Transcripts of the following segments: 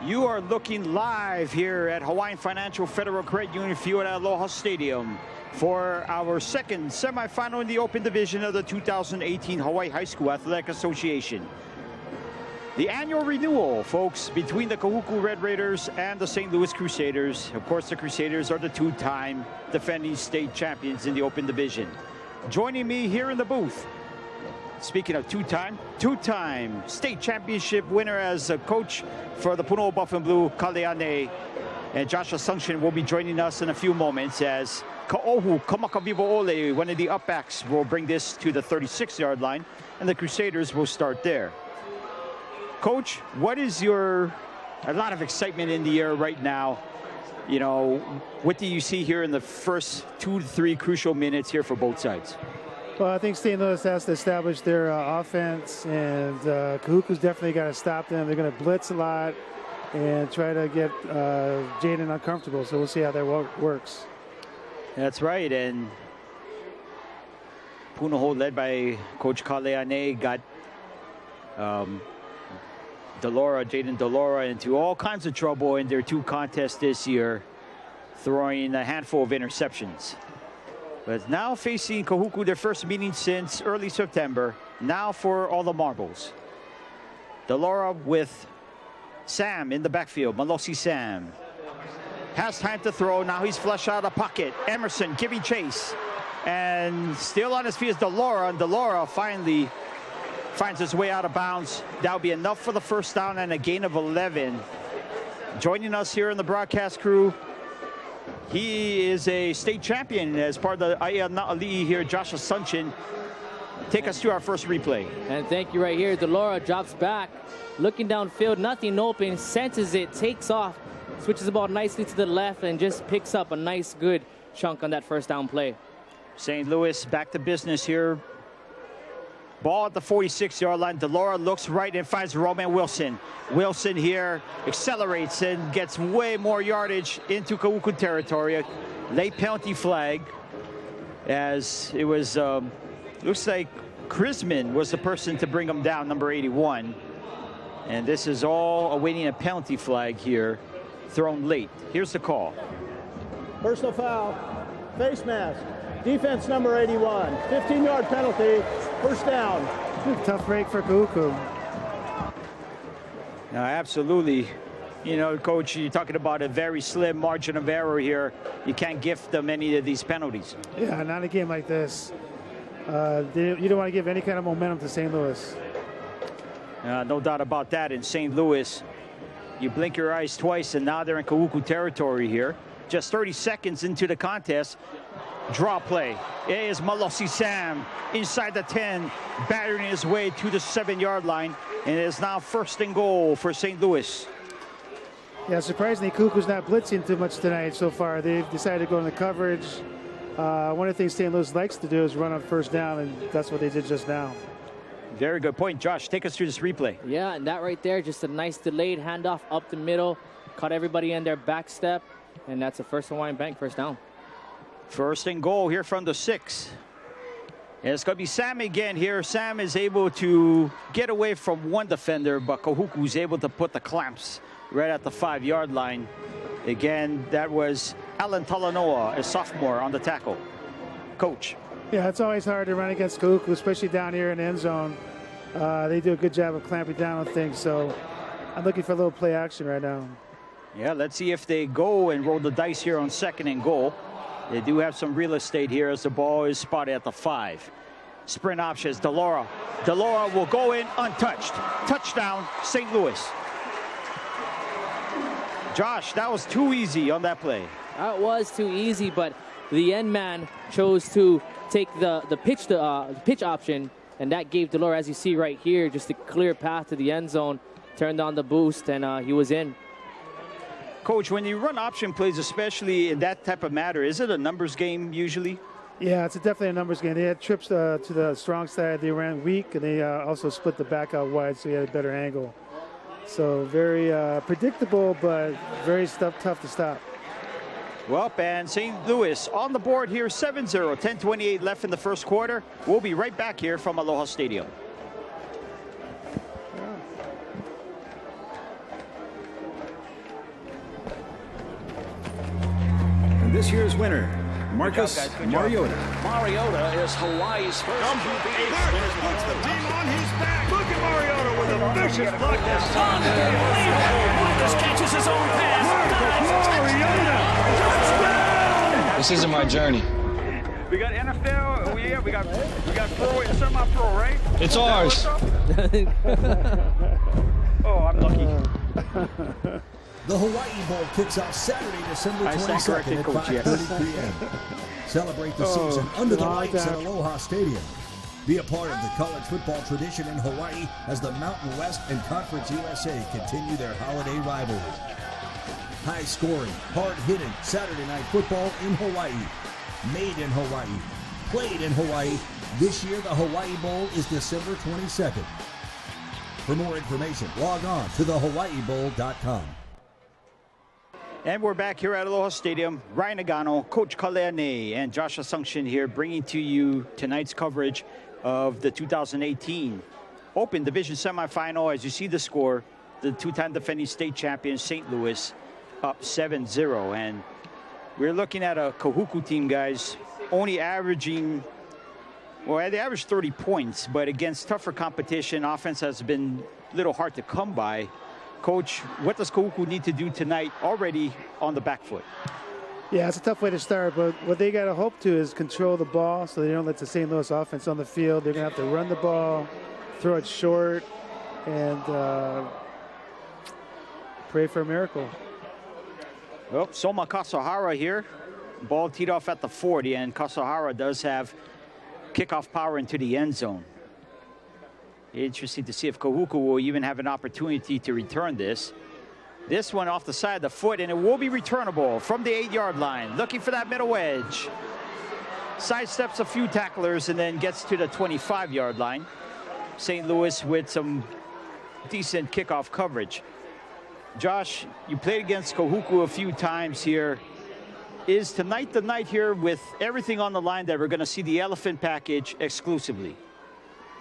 You are looking live here at Hawaiian Financial Federal Credit Union Field at Aloha Stadium for our second semifinal in the Open Division of the 2018 Hawaii High School Athletic Association. The annual renewal, folks, between the Kahuku Red Raiders and the St. Louis Crusaders. Of course, the Crusaders are the two-time defending state champions in the Open Division. Joining me here in the booth, speaking of two-time state championship winner as a coach for the Puno Buff and Blue, Kaleane, and Josh Asuncion will be joining us in a few moments as Ka'ohu Kamakavivo Ole, one of the upbacks, will bring this to the 36-yard line, and the Crusaders will start there. Coach, what is a lot of excitement in the air right now. You know, what do you see here in the first 2 to 3 crucial minutes here for both sides? Well, I think St. Louis has to establish their offense, and Kahuku's definitely got to stop them. They're going to blitz a lot and try to get Jaden uncomfortable, so we'll see how that works. That's right, and Punoho, led by Coach Kaleane, got Jaden Delora into all kinds of trouble in their 2 contests this year, throwing a handful of interceptions. But now facing Kahuku, their first meeting since early September, now for all the marbles. Delora with Sam in the backfield, Malosi Sam. Has time to throw, now he's flushed out of the pocket. Emerson giving chase. And still on his feet is Delora, and Delora finally finds his way out of bounds. That'll be enough for the first down and a gain of 11. Joining us here in the broadcast crew, he is a state champion as part of the Aya Na'ali'i here, Josh Asuncion. Take us to our first replay. And thank you right here. Delora drops back, looking downfield, nothing open, senses it, takes off, switches the ball nicely to the left, and just picks up a nice, good chunk on that first down play. St. Louis back to business here. Ball at the 46-yard line. Delora looks right and finds Roman Wilson. Wilson here accelerates and gets way more yardage into Kahuku territory. Late penalty flag, as it was, looks like Chrisman was the person to bring him down, number 81. And this is all awaiting a penalty flag here, thrown late. Here's the call. Personal foul, face mask. Defense number 81, 15-yard penalty, first down. Tough break for Kahuku. Now, absolutely. You know, Coach, you're talking about a very slim margin of error here. You can't gift them any of these penalties. Yeah, not a game like this. You don't want to give any kind of momentum to St. Louis. No doubt about that. In St. Louis, you blink your eyes twice, and now they're in Kahuku territory here. Just 30 seconds into the contest. Draw play. It is Malosi Sam inside the 10, battering his way to the 7-yard line, and it is now first and goal for St. Louis. Yeah, surprisingly, Kahuku's not blitzing too much tonight so far. They've decided to go in the coverage. One of the things St. Louis likes to do is run on first down, and that's what they did just now. Very good point. Josh, take us through this replay. Yeah, and that right there, just a nice delayed handoff up the middle, caught everybody in their back step, and that's a first Hawaiian Bank first down. First and goal here from the 6. And it's going to be Sam again here. Sam is able to get away from one defender, but Kahuku's able to put the clamps right at the 5-yard line. Again, that was Alan Talanoa, a sophomore, on the tackle. Coach. Yeah, it's always hard to run against Kahuku, especially down here in the end zone. They do a good job of clamping down on things, so I'm looking for a little play action right now. Yeah, let's see if they go and roll the dice here on second and goal. They do have some real estate here as the ball is spotted at the 5. Sprint options, Delora. Delora will go in untouched. Touchdown, St. Louis. Josh, that was too easy on that play. That was too easy, but the end man chose to take the pitch option, and that gave Delora, as you see right here, just a clear path to the end zone. Turned on the boost, and he was in. Coach, when you run option plays, especially in that type of matter, is it a numbers game usually? Yeah, it's definitely a numbers game. They had trips to the strong side. They ran weak, and they also split the back out wide, so he had a better angle. So very predictable, but very tough to stop. Well, and St. Louis on the board here, 7-0, 10:28 left in the first quarter. We'll be right back here from Aloha Stadium. this year's winner, Marcus Mariota. Mariota is Hawaii's first QB. Marcus puts the team on his back. Look at Mariota with a vicious block this time. Marcus catches his own pass. Mariota! This isn't my journey. We got NFL, we got pro and semi-pro, right? It's ours. Oh, I'm lucky. The Hawaii Bowl kicks off Saturday, December I stand 22nd corrected, at Coach, yes. 5:30 p.m. Celebrate the season under the lights at Aloha Stadium. Be a part of the college football tradition in Hawaii as the Mountain West and Conference USA continue their holiday rivalry. High-scoring, hard-hitting Saturday night football in Hawaii. Made in Hawaii. Played in Hawaii. This year, the Hawaii Bowl is December 22nd. For more information, log on to thehawaiibowl.com. And we're back here at Aloha Stadium. Ryan Nagano, Coach Kaleane, and Josh Asuncion here bringing to you tonight's coverage of the 2018 Open Division Semifinal. As you see the score, the two-time defending state champion St. Louis up 7-0. And we're looking at a kahuku team, guys, only averaging, well, they averaged 30 points, but against tougher competition, offense has been a little hard to come by. Coach, what does kahuku need to do tonight already on the back foot? Yeah, it's a tough way to start, but what they got to hope to is control the ball so they don't let the St. Louis offense on the field. They're going to have to run the ball, throw it short, and pray for a miracle. Well, Soma Kasahara here. Ball teed off at the 40, and Kasahara does have kickoff power into the end zone. Interesting to see if kahuku will even have an opportunity to return this. This one off the side of the foot, and it will be returnable from the 8-yard line. Looking for that middle edge. Sidesteps a few tacklers and then gets to the 25-yard line. St. Louis with some decent kickoff coverage. Josh, you played against kahuku a few times here. Is tonight the night here with everything on the line that we're going to see the elephant package exclusively?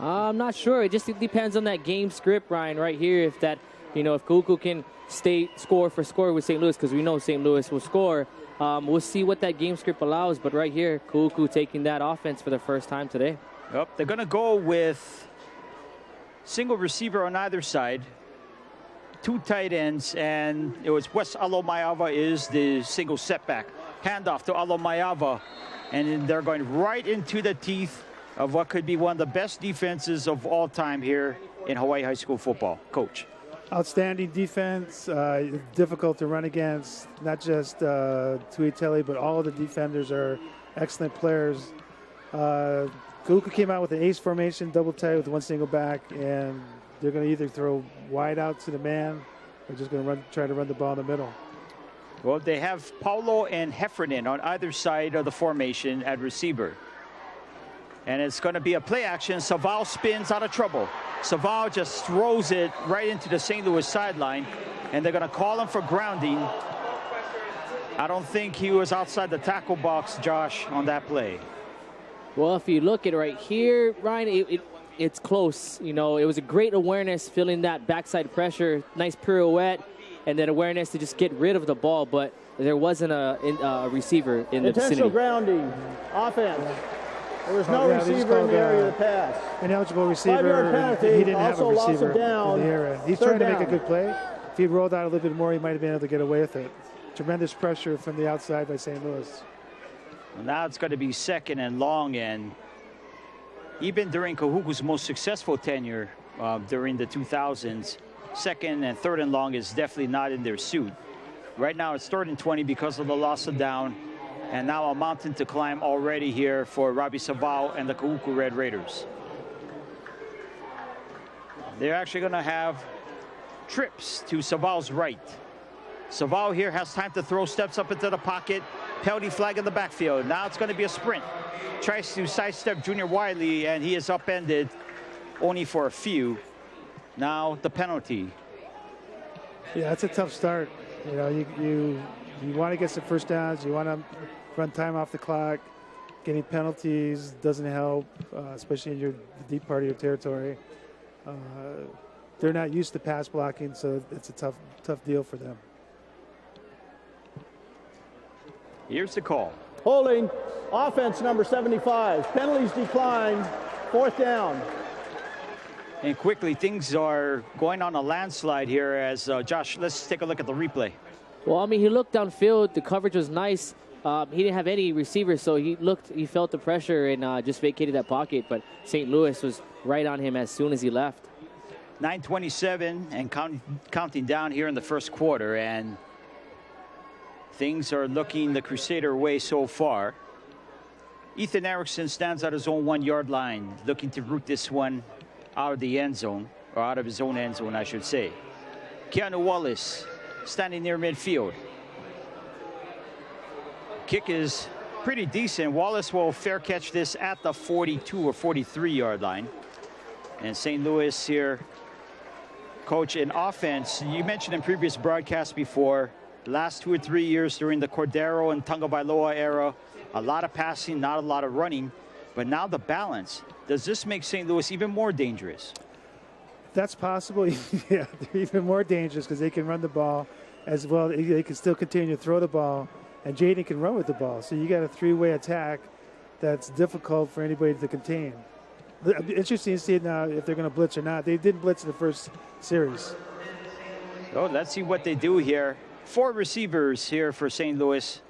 I'm not sure. It just depends on that game script, Ryan, right here. If that, if kahuku can stay score for score with St. Louis, because we know St. Louis will score, we'll see what that game script allows. But right here, kahuku taking that offense for the first time today. Yep, they're going to go with single receiver on either side, two tight ends, and it was Wes Alomayava is the single setback. Handoff to Alomayava, and they're going right into the teeth of what could be one of the best defenses of all time here in Hawaii high school football. Coach. Outstanding defense, difficult to run against, not just Tuitele, but all of the defenders are excellent players. Kahuku came out with an ace formation, double tight with one single back, and they're going to either throw wide out to the man or just going to try to run the ball in the middle. Well, they have Paulo and Heffernan on either side of the formation at receiver. And it's going to be a play action. Saval spins out of trouble. Saval just throws it right into the St. Louis sideline, and they're going to call him for grounding. I don't think he was outside the tackle box, Josh, on that play. Well, if you look at right here, Ryan, it's close. It was a great awareness, feeling that backside pressure, nice pirouette, and then awareness to just get rid of the ball, but there wasn't a receiver in the vicinity. Intentional grounding, offense. There was no receiver in the area of the pass. Ineligible receiver. Penalty, He didn't have a receiver down, in the area. He's trying to make a good play. If he rolled out a little bit more, he might have been able to get away with it. Tremendous pressure from the outside by St. Louis. Well, now it's going to be second and long, and even during Kahuku's most successful tenure during the 2000s, second and third and long is definitely not in their suit. Right now it's third and 20 because of the loss of down, and now a mountain to climb already here for Robbie Saval and the Kahuku Red Raiders. They're actually going to have trips to Saval's right. Saval here has time to throw, steps up into the pocket, penalty flag in the backfield. Now it's going to be a sprint. Tries to sidestep Junior Wiley, and he is upended only for a few. Now the penalty. Yeah, it's a tough start. You want to get some first downs. You want to run time off the clock. Getting penalties doesn't help, especially in the deep part of your territory. They're not used to pass blocking, so it's a tough deal for them. Here's the call. Holding, offense number 75. Penalties declined, 4th down. And quickly, things are going on a landslide here as Josh, let's take a look at the replay. Well, I mean, he looked downfield. The coverage was nice. He didn't have any receivers, so he felt the pressure and just vacated that pocket. But St. Louis was right on him as soon as he left. 9:27 and counting down here in the first quarter, and things are looking the Crusader way so far. Ethan Erickson stands at his own 1-yard line, looking to root this one out of the end zone, or out of his own end zone, I should say. Keanu Wallace standing near midfield. Kick is pretty decent. Wallace will fair catch this at the 42 or 43-yard line. And St. Louis here, coach, in offense, you mentioned in previous broadcasts before, last 2 or 3 years during the Cordero and Tagovailoa era, a lot of passing, not a lot of running. But now the balance. Does this make St. Louis even more dangerous? That's possible. Yeah, they're even more dangerous because they can run the ball as well. They can still continue to throw the ball, and Jaden can run with the ball. So you got a 3-way attack that's difficult for anybody to contain. Interesting to see now if they're going to blitz or not. They didn't blitz in the first series. So let's see what they do here. 4 receivers here for St. Louis.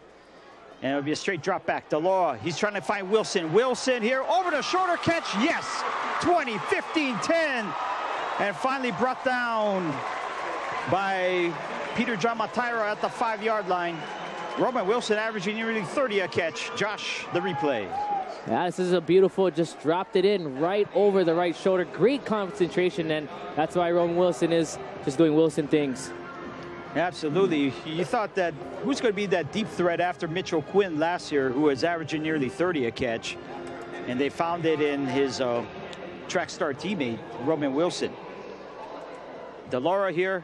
And it'll be a straight drop back. Delora, he's trying to find Wilson. Wilson here over the shoulder catch. Yes, 20, 15, 10. And finally brought down by Peter John Matira at the 5-yard line. Roman Wilson averaging nearly 30 a catch. Josh, the replay. Yeah, this is a beautiful, just dropped it in right over the right shoulder. Great concentration, and that's why Roman Wilson is just doing Wilson things. Absolutely. You thought that who's going to be that deep threat after Mitchell Quinn last year, who was averaging nearly 30 a catch, and they found it in his track star teammate, Roman Wilson. Delora here,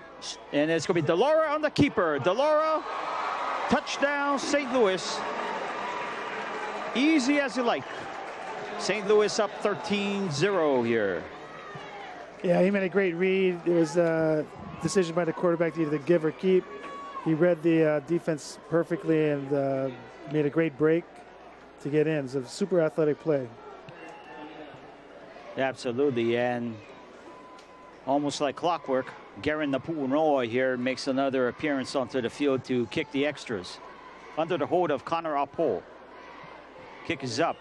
and it's going to be Delora on the keeper. Delora, touchdown, St. Louis. Easy as you like. St. Louis up 13-0 here. Yeah, he made a great read. It was a decision by the quarterback to either give or keep. He read the defense perfectly and made a great break to get in. It's a super athletic play. Absolutely, and almost like clockwork, Garen Napunoa here makes another appearance onto the field to kick the extras. Under the hold of Connor Apo. Kick is up,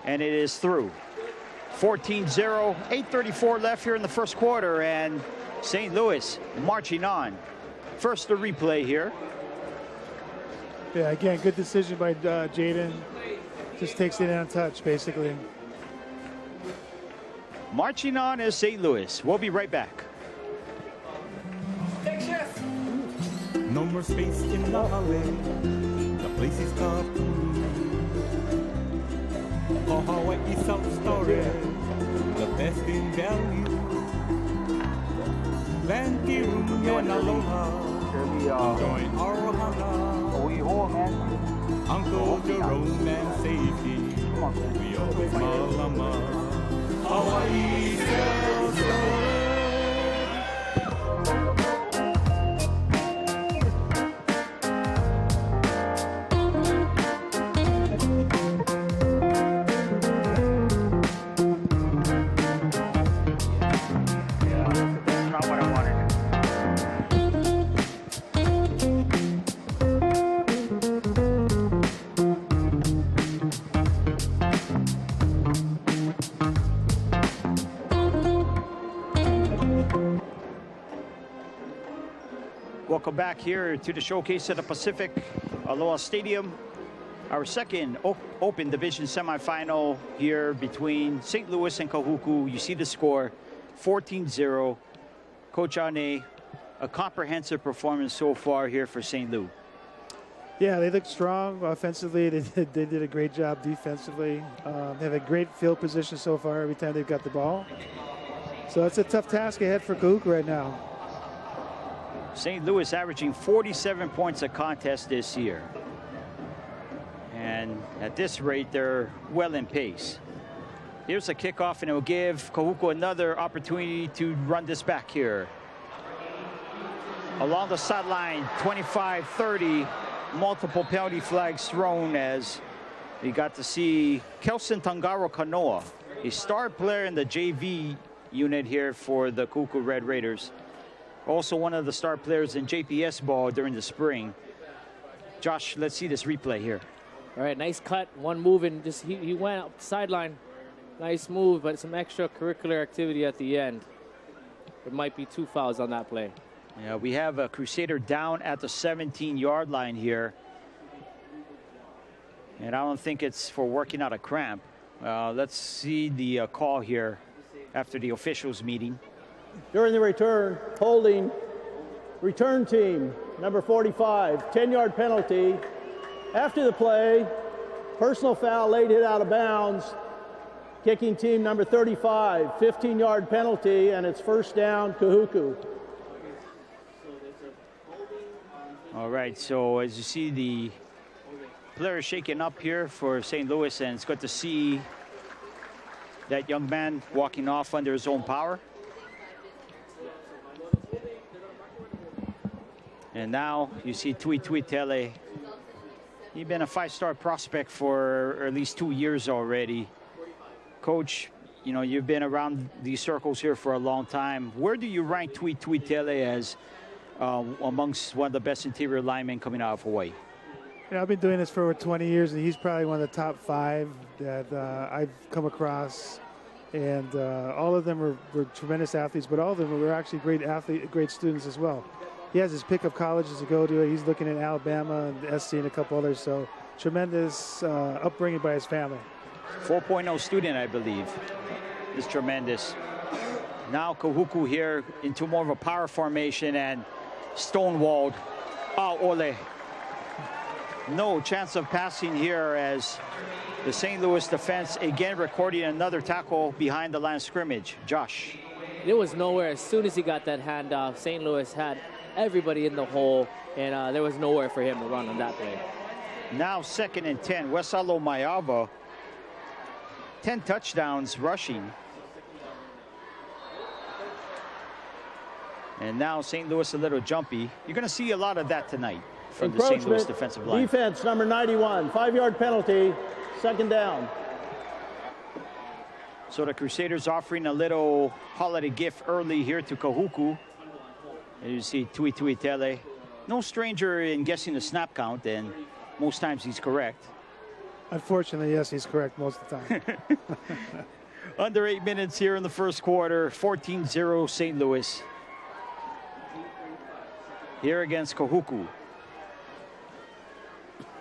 and it is through. 14-0, 8:34 left here in the first quarter, and St. Louis marching on. First, the replay here. Yeah, again, good decision by Jaden. Just takes it in touch, basically. Marching on is St. Louis. We'll be right back. No more space in the hallway. The place is kahuku. For Hawaii South Story, the best in value. Plenty room and aloha. Join our hana. Uncle Jerome and safety. We always malama. Hawaii South Story. Welcome back here to the showcase at the Pacific Aloha Stadium. Our second Open Division semifinal here between St. Louis and Kahuku. You see the score, 14-0. Coach Ane, a comprehensive performance so far here for St. Louis. Yeah, they look strong offensively. They did a great job defensively. They have a great field position so far every time they've got the ball. So it's a tough task ahead for Kahuku right now. St. Louis averaging 47 points a contest this year. And at this rate, they're well in pace. Here's a kickoff, and it will give Kahuku another opportunity to run this back here. Along the sideline, 25-30. multiple penalty flags thrown as we got to see Kelson Tangaro Kanoa, a star player in the JV unit here for the Kahuku Red Raiders. Also one of the star players in JPS ball during the spring. Josh, let's see this replay here. All right, nice cut, one move, and just he went up the sideline. Nice move, but some extracurricular activity at the end. It might be 2 fouls on that play. Yeah, we have a Crusader down at the 17-yard line here. And I don't think it's for working out a cramp. Let's see the call here after the officials meeting. During the return, holding return team, number 45, 10-yard penalty. After the play, personal foul, late hit out of bounds. Kicking team number 35, 15-yard penalty, and it's first down, Kahuku. All right, so as you see, the players shaking up here for St. Louis, and it's good to see that young man walking off under his own power. And now you see Tui Tele. He's been a 5-star prospect for at least 2 years already. Coach, you know, you've been around these circles here for a long time. Where do you rank Tui Tele as amongst one of the best interior linemen coming out of Hawaii? You know, I've been doing this for over 20 years, and he's probably one of the top 5 that I've come across. And all of them were tremendous athletes, but all of them were actually great students as well. He has his pick of colleges to go to. He's looking at Alabama and SC and a couple others. So tremendous upbringing by his family. 4.0 student, I believe. Is tremendous. Now Kahuku here into more of a power formation and stonewalled. Oh, Ole. No chance of passing here as the St. Louis defense again recording another tackle behind the line of scrimmage. Josh. It was nowhere. As soon as he got that handoff, St. Louis had everybody in the hole, and there was nowhere for him to run on that play. Now 2nd and 10. Wesalo Mayava, 10 touchdowns rushing. And now St. Louis a little jumpy. You're going to see a lot of that tonight from the St. Louis defensive line. Defense number 91, 5-yard penalty, 2nd down. So the Crusaders offering a little holiday gift early here to Kahuku. And you see Tui Tele. No stranger in guessing the snap count, and most times he's correct. Unfortunately, yes, he's correct most of the time. Under 8 minutes here in the first quarter, 14-0 St. Louis. Here against Kahuku.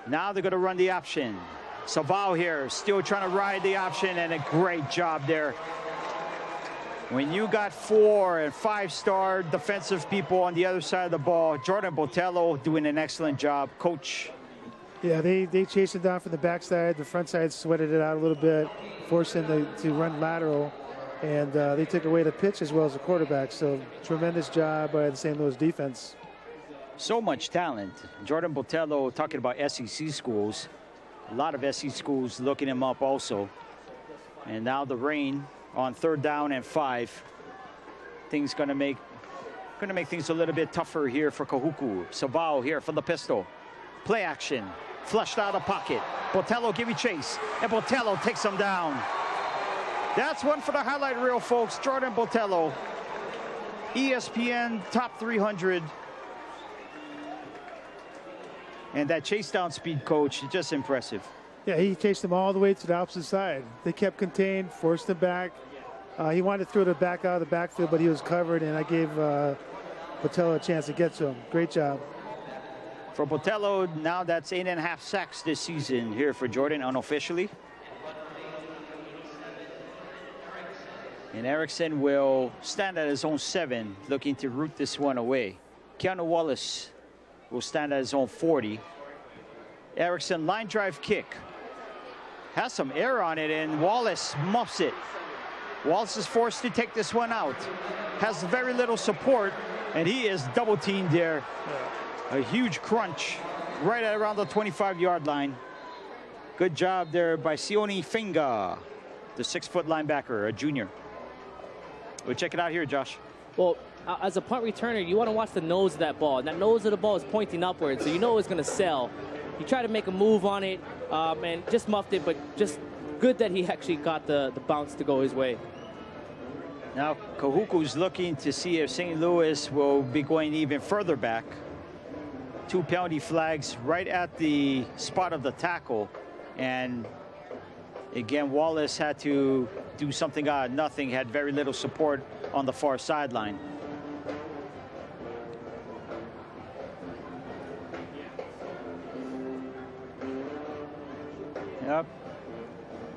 Now they're going to run the option. Savao here, still trying to ride the option, and a great job there. When you got 4- and 5-star defensive people on the other side of the ball, Jordan Botello doing an excellent job. Coach. Yeah, they chased him down from the backside. The front side sweated it out a little bit, forced him to run lateral, and they took away the pitch as well as the quarterback. So tremendous job by the St. Louis defense. So much talent. Jordan Botello talking about SEC schools. A lot of SEC schools looking him up also. And now the rain on 3rd down and 5. Things gonna make things a little bit tougher here for Kahuku. Savao here from the pistol. Play action. Flushed out of pocket. Botello giving chase. And Botello takes him down. That's one for the highlight reel, folks. Jordan Botello. ESPN top 300. And that chase down speed, coach, just impressive. Yeah, he chased him all the way to the opposite side. They kept contained, forced him back. He wanted to throw it back out of the backfield, but he was covered, and I gave Botello a chance to get to him. Great job. For Botello, now that's 8.5 sacks this season here for Jordan unofficially. And Erickson will stand at his own 7, looking to root this one away. Keanu Wallace will stand at his own 40. Erickson line drive kick. Has some air on it, and Wallace muffs it. Wallace is forced to take this one out. Has very little support, and he is double teamed there. A huge crunch right at around the 25-yard line. Good job there by Sione Finga, the 6-foot linebacker, a junior. We'll check it out here, Josh. Well, as a punt returner, you want to watch the nose of that ball. And that nose of the ball is pointing upwards, so you know it's going to sell. He tried to make a move on it and just muffed it, but just good that he actually got the bounce to go his way. Now, Kahuku's looking to see if St. Louis will be going even further back. 2 penalty flags right at the spot of the tackle. And again, Wallace had to do something out of nothing, had very little support on the far sideline. Yep.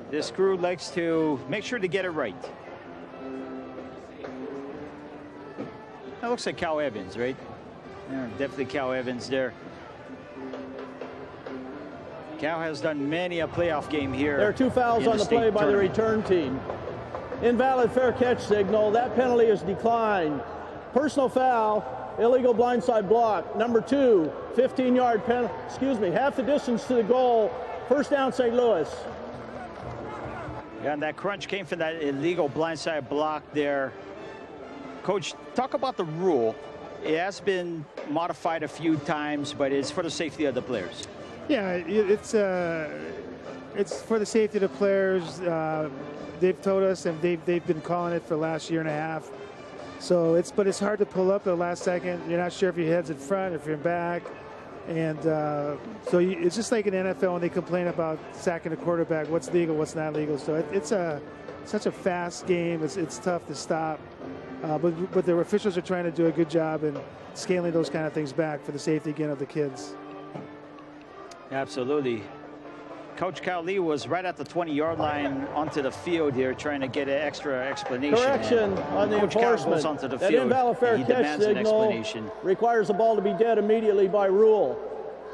This crew likes to make sure to get it right. That looks like Cal Evans, right? Yeah, definitely Cal Evans there. Cal has done many a playoff game here. There are 2 fouls on the play by the return team. Invalid fair catch signal. That penalty is declined. Personal foul, illegal blindside block. Number 2, 15-yard penalty. Excuse me, half the distance to the goal. First down, St. Louis. Yeah, and that crunch came from that illegal blindside block there. Coach, talk about the rule. It has been modified a few times, but it's for the safety of the players. Yeah, it's for the safety of the players. They've told us, and they've been calling it for the last year and a half. So it's hard to pull up at the last second. You're not sure if your head's in front, if you're in back. And so it's just like in NFL when they complain about sacking a quarterback, what's legal, what's not legal. So it's such a fast game. It's tough to stop. But the officials are trying to do a good job in scaling those kind of things back for the safety again of the kids. Absolutely. Coach Cowley was right at the 20-yard line onto the field here trying to get an extra explanation. Correction on the enforcement. Onto the that field. Invalid fair catch signal requires the ball to be dead immediately by rule.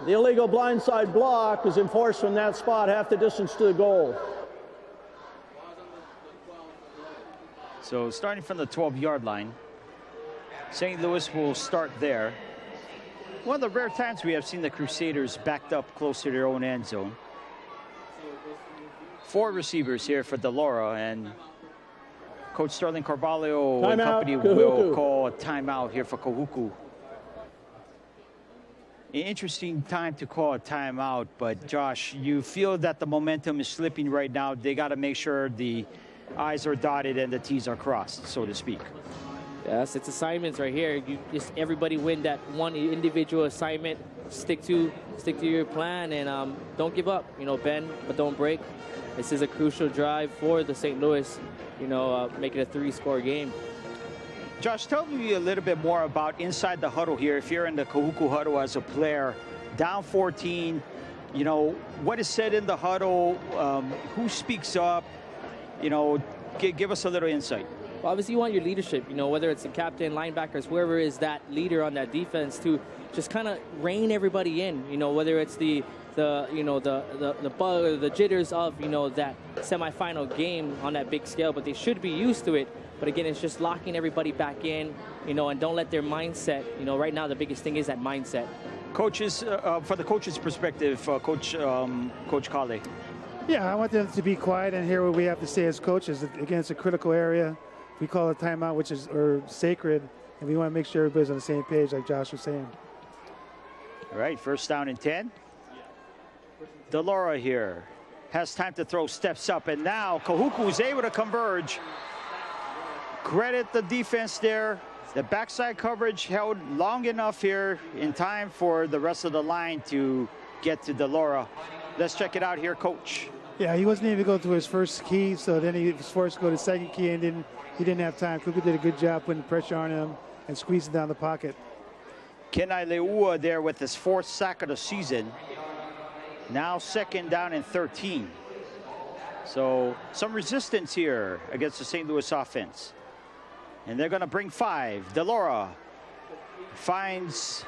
The illegal blindside block is enforced from that spot, half the distance to the goal. So starting from the 12-yard line, St. Louis will start there. One of the rare times we have seen the Crusaders backed up close to their own end zone. 4 receivers here for Delora, and Coach Sterling Carvalho and company will call a timeout here for Kahuku. An interesting time to call a timeout, but Josh, you feel that the momentum is slipping right now. They got to make sure the I's are dotted and the T's are crossed, so to speak. Yes, it's assignments right here. You just everybody win that one individual assignment. Stick to your plan and don't give up. You know, bend but don't break. This is a crucial drive for the St. Louis. You know, make it a 3-score game. Josh, tell me a little bit more about inside the huddle here. If you're in the Kahuku huddle as a player, down 14, you know, what is said in the huddle? Who speaks up? You know, give us a little insight. Well, obviously, you want your leadership, you know, whether it's the captain, linebackers, whoever is that leader on that defense to just kind of rein everybody in, you know, whether it's the bug or the jitters of, you know, that semifinal game on that big scale, but they should be used to it. But again, it's just locking everybody back in, you know, and don't let their mindset, you know, right now the biggest thing is that mindset. Coaches, for the coach's perspective, Coach Kale. Yeah, I want them to be quiet and hear what we have to say as coaches. Again, it's a critical area. We call it timeout, which is sacred, and we want to make sure everybody's on the same page, like Josh was saying. All right, first down and 10. Delora here has time to throw, steps up, and now Kahuku is able to converge. Credit the defense there. The backside coverage held long enough here in time for the rest of the line to get to Delora. Let's check it out here, Coach. Yeah, he wasn't able to go to his first key, so then he was forced to go to second key, and he didn't have time. Kuku did a good job putting pressure on him and squeezing down the pocket. Kenai Leua there with his 4th sack of the season. Now second down and 13. So some resistance here against the St. Louis offense. And they're going to bring 5. Delora finds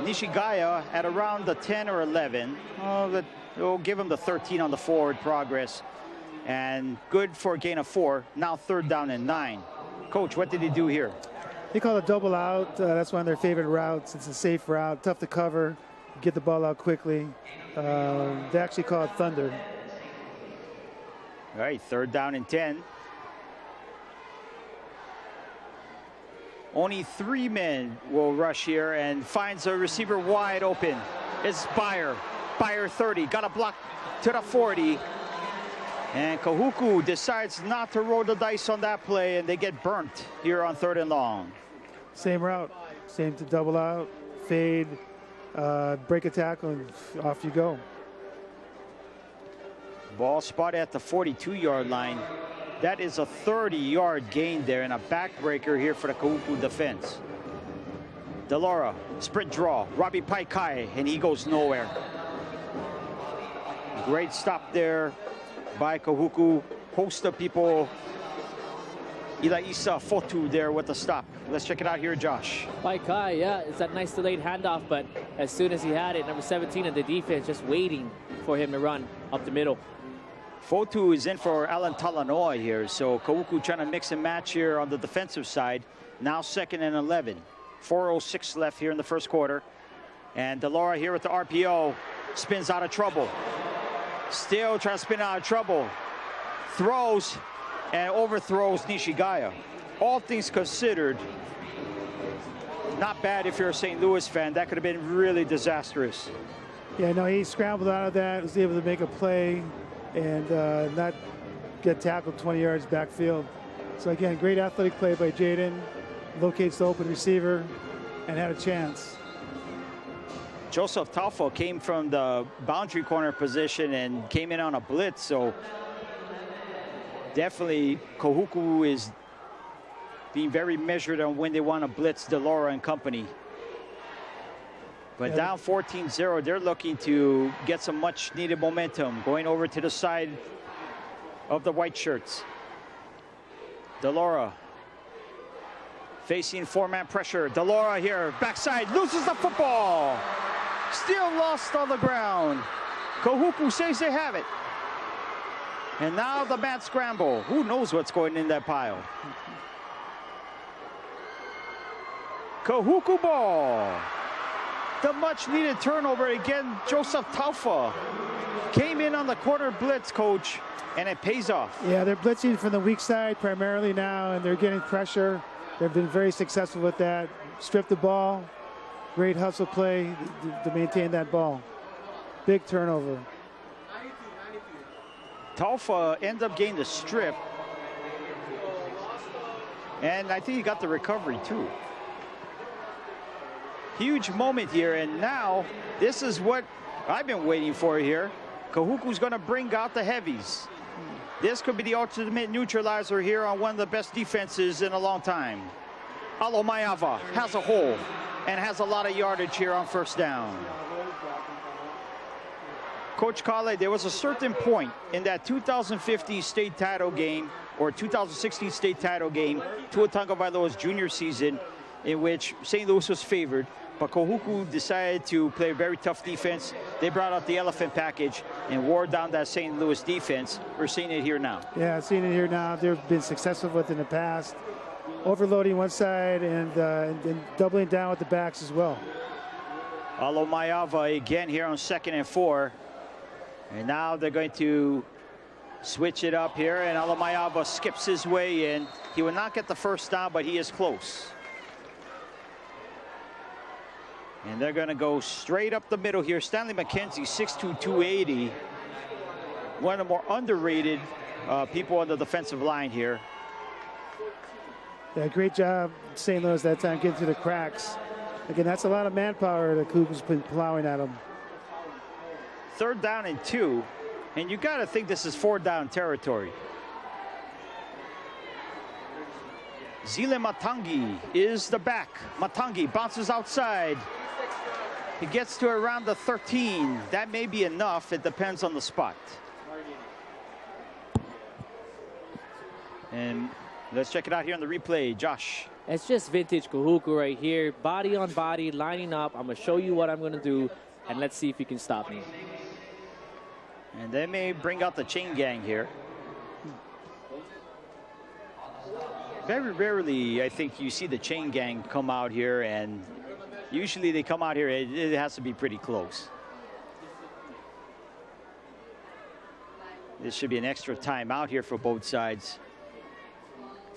Nishigaya at around the 10 or 11. We'll give him the 13 on the forward progress. And good for a gain of 4. Now 3rd down and 9. Coach, what did he do here? They call it double out. That's one of their favorite routes. It's a safe route, tough to cover, get the ball out quickly. They actually call it thunder. All right, 3rd down and 10. Only 3 men will rush here and finds a receiver wide open. It's Bayer. Bayer 30, got a block to the 40. And Kahuku decides not to roll the dice on that play, and they get burnt here on 3rd and long. Same route, same to double out, fade, break a tackle, and off you go. Ball spotted at the 42-yard line. That is a 30-yard gain there and a backbreaker here for the Kahuku defense. Delora, sprint draw, Robbie Paikai, and he goes nowhere. Great stop there by Kahuku. Host of people. Ilaisa Fotu there with the stop. Let's check it out here, Josh. Paikai, yeah, it's that nice delayed handoff, but as soon as he had it, number 17 of the defense just waiting for him to run up the middle. Fotu is in for Alan Talanoa here, so Kahuku trying to mix and match here on the defensive side. Now 2nd and 11. 4:06 left here in the first quarter. And Delora here with the RPO spins out of trouble. Still trying to spin out of trouble. Throws and overthrows Nishigaya. All things considered, not bad if you're a St. Louis fan. That could have been really disastrous. Yeah, no, he scrambled out of that, was able to make a play and not get tackled 20 yards backfield. So again, great athletic play by Jaden. Locates the open receiver and had a chance. Joseph Taufa came from the boundary corner position and came in on a blitz, so definitely Kahuku is being very measured on when they want to blitz Delora and company. But down 14-0, they're looking to get some much needed momentum going over to the side of the white shirts. Delora facing 4-man pressure. Delora here, backside, loses the football. Still lost on the ground. Kahuku says they have it. And now the mad scramble. Who knows what's going in that pile? Kahuku ball. The much needed turnover again. Joseph Taufa came in on the corner blitz, coach, and it pays off. Yeah, they're blitzing from the weak side primarily now, and they're getting pressure. They've been very successful with that. Strip the ball. Great hustle play to maintain that ball. Big turnover. Taufa ends up getting the strip. And I think he got the recovery too. Huge moment here, and now this is what I've been waiting for here. Kahuku's going to bring out the heavies. This could be the ultimate neutralizer here on one of the best defenses in a long time. Alomayava has a hole and has a lot of yardage here on 1st down. Coach Kale, there was a certain point in that 2015 state title game or 2016 state title game, Tua Tagovailoa's junior season, in which St. Louis was favored. But Kahuku decided to play a very tough defense. They brought out the elephant package and wore down that St. Louis defense. We're seeing it here now. Yeah, seeing it here now. They've been successful with it in the past. Overloading one side and doubling down with the backs as well. Alomayava again here on 2nd and 4. And now they're going to switch it up here. And Alomayava skips his way in. He will not get the 1st down, but he is close. And they're going to go straight up the middle here. Stanley McKenzie, 6'2", 280. One of the more underrated people on the defensive line here. Yeah, great job, St. Louis, that time getting through the cracks. Again, that's a lot of manpower that Cougar's been plowing at them. 3rd down and 2. And you got to think this is 4th down territory. Zile Matangi is the back. Matangi bounces outside. He gets to around the 13. That may be enough. It depends on the spot. And let's check it out here on the replay. Josh. It's just vintage Kahuku right here. Body on body, lining up. I'm going to show you what I'm going to do, and let's see if you can stop me. And they may bring out the chain gang here. Very rarely, I think, you see the chain gang come out here, and usually they come out here, it has to be pretty close. This should be an extra time out here for both sides.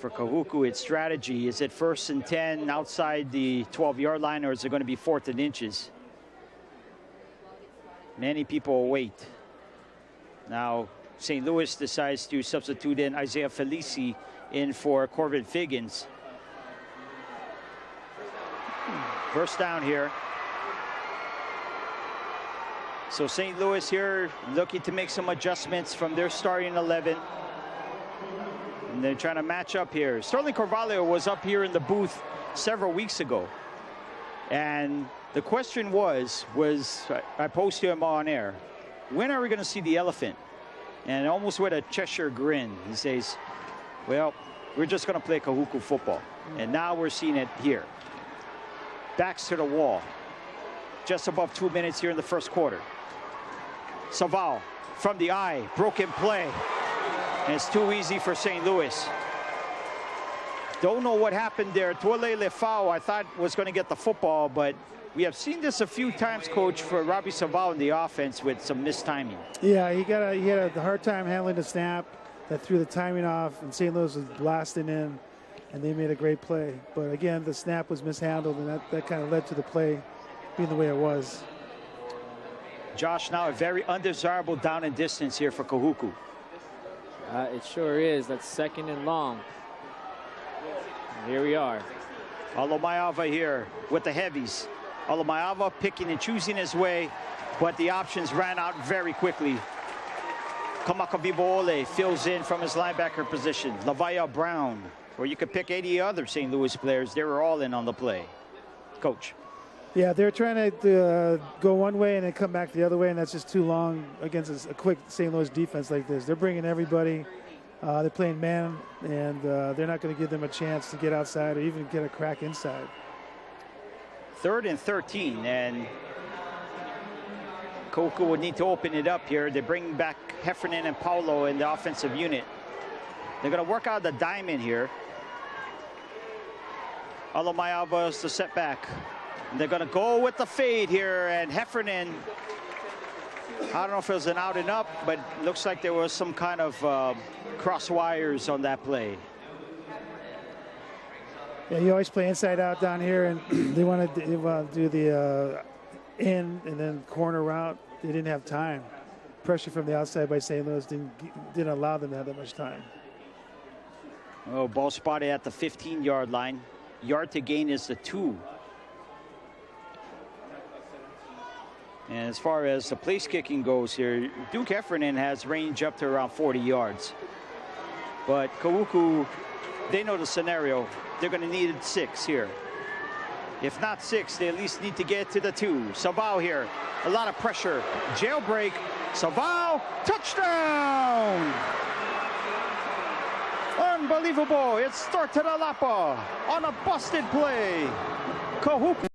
For Kahuku, its strategy. Is it 1st and 10 outside the 12-yard line, or is it going to be 4th and inches? Many people wait. Now, St. Louis decides to substitute in Isaiah Felici in for Corbin Figgins. First down here. So St. Louis here looking to make some adjustments from their starting 11. And they're trying to match up here. Sterling Carvalho was up here in the booth several weeks ago. And the question was I posted him on air, when are we going to see the elephant? And almost with a Cheshire grin, he says, well, we're just going to play Kahuku football. And now we're seeing it here. Backs to the wall. Just above 2 minutes here in the first quarter. Saval from the eye, broken play. And it's too easy for St. Louis. Don't know what happened there. Tuale Lefau, I thought, was going to get the football, but we have seen this a few times, Coach, for Robbie Saval in the offense with some mistiming. Yeah, he had a hard time handling the snap. That threw the timing off, and St. Louis was blasting in, and they made a great play. But again, the snap was mishandled, and that kind of led to the play being the way it was. Josh, now a very undesirable down and distance here for Kahuku. It sure is. That's 2nd and long. And here we are. Alomayava here with the heavies. Alomayava picking and choosing his way, but the options ran out very quickly. Kamakaviboole fills in from his linebacker position. Lavaya Brown, or you could pick 80 other St. Louis players. They were all in on the play. Coach. Yeah, they're trying to go one way and then come back the other way, and that's just too long against a quick St. Louis defense like this. They're bringing everybody. They're playing man, and they're not going to give them a chance to get outside or even get a crack inside. 3rd and 13, and Kahuku would need to open it up here. They bring back Heffernan and Paulo in the offensive unit. They're going to work out the diamond here. Alomayava is the setback. They're going to go with the fade here, and Heffernan, I don't know if it was an out and up, but it looks like there was some kind of cross wires on that play. Yeah, you always play inside out down here, and they want to do the in and then corner route. They didn't have time. Pressure from the outside by St. Louis didn't allow them to have that much time. Oh, ball spotted at the 15-yard line. Yard to gain is the 2. And as far as the place kicking goes here, Duke Heffernan has range up to around 40 yards. But Kahuku, they know the scenario. They're going to need 6 here. If not 6, they at least need to get to the 2. Saval here, a lot of pressure. Jailbreak, Saval, touchdown! Unbelievable, it's Tortorelapa on a busted play. Kahuku.